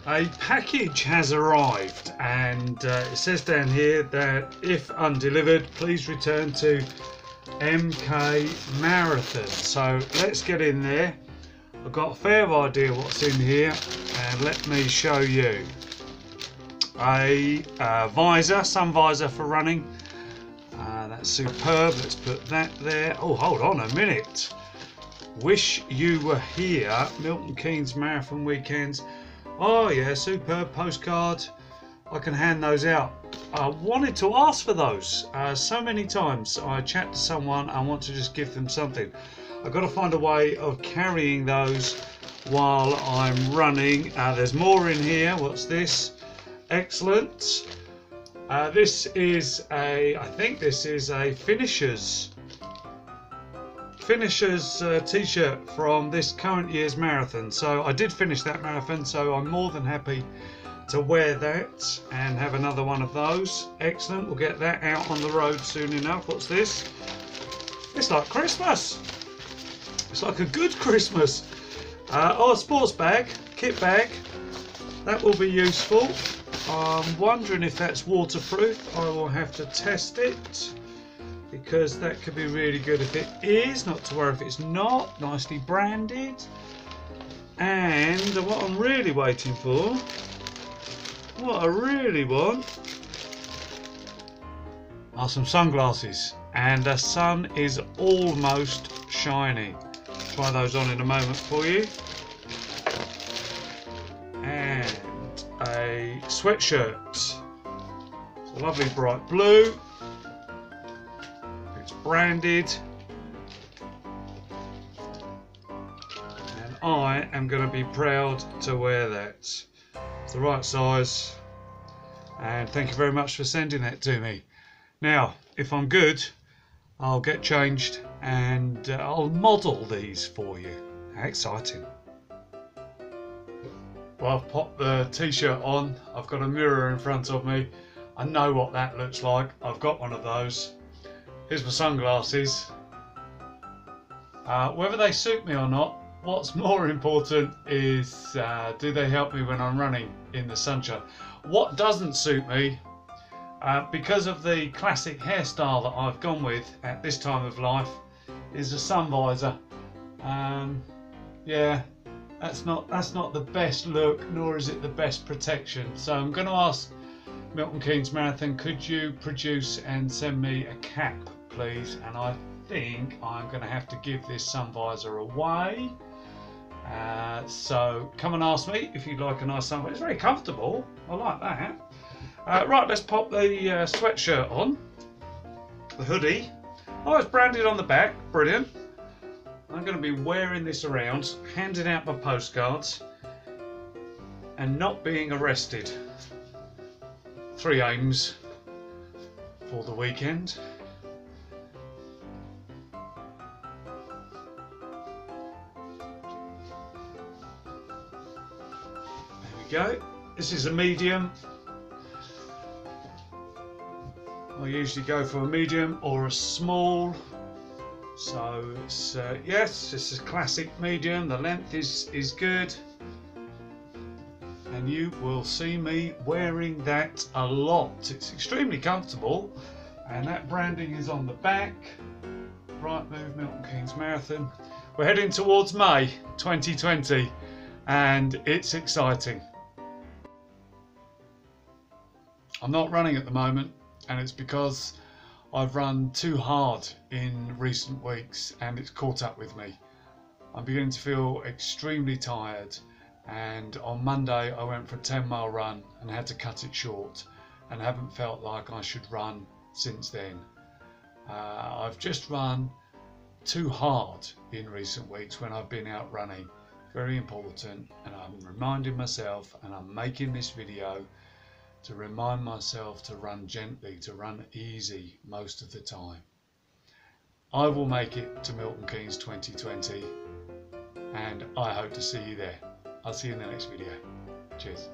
A package has arrived, and it says down here that if undelivered, please return to MK Marathon. So let's get in there. I've got a fair idea what's in here, and let me show you. A visor, sun visor for running. That's superb. Let's put that there. Oh, hold on a minute. Wish you were here. Milton Keynes Marathon weekends. Oh yeah, superb postcard. I can hand those out. I wanted to ask for those so many times. I chat to someone, I want to just give them something. I've got to find a way of carrying those while I'm running. There's more in here. What's this? Excellent. This is I think this is a finishers t-shirt from this current year's marathon. So I did finish that marathon, so I'm more than happy to wear that and have another one of those. Excellent. We'll get that out on the road soon enough. What's this? It's like Christmas. It's like a good Christmas. Oh, a sports bag, kit bag. That will be useful. I'm wondering if that's waterproof. I will have to test it, because that could be really good if it is. Not to worry if it's not. Nicely branded. And what I'm really waiting for, what I really want, are some sunglasses. And the sun is almost shining. Try those on in a moment for you. And a sweatshirt. It's a lovely bright blue. Branded, and I am going to be proud to wear that. It's the right size, and thank you very much for sending that to me. Now, if I'm good, I'll get changed and I'll model these for you. How exciting. Well, I've popped the t-shirt on. I've got a mirror in front of me. I know what that looks like. I've got one of those. Here's my sunglasses. Whether they suit me or not, what's more important is do they help me when I'm running in the sunshine. What doesn't suit me, because of the classic hairstyle that I've gone with at this time of life, is a sun visor. Yeah, that's not the best look, nor is it the best protection. So I'm going to ask Milton Keynes Marathon, could you produce and send me a cap, please? And I think I'm going to have to give this sun visor away. So come and ask me if you'd like a nice sun visor. It's very comfortable. I like that. Right, let's pop the sweatshirt on. The hoodie. Oh, it's branded on the back. Brilliant. I'm going to be wearing this around, handing out my postcards, and not being arrested. 3 aims for the weekend. There we go. This is a medium. I usually go for a medium or a small. So it's yes, this is a classic medium. The length is good. And you will see me wearing that a lot. It's extremely comfortable, and that branding is on the back. Right move, Milton Keynes Marathon. We're heading towards May 2020, and it's exciting. I'm not running at the moment, and it's because I've run too hard in recent weeks, and it's caught up with me. I'm beginning to feel extremely tired. And on Monday I went for a 10-mile run and had to cut it short, and haven't felt like I should run since then. I've just run too hard in recent weeks when I've been out running. Very important, and I'm reminding myself, and I'm making this video to remind myself to run gently, to run easy most of the time. I will make it to Milton Keynes 2020, and I hope to see you there. I'll see you in the next video. Cheers.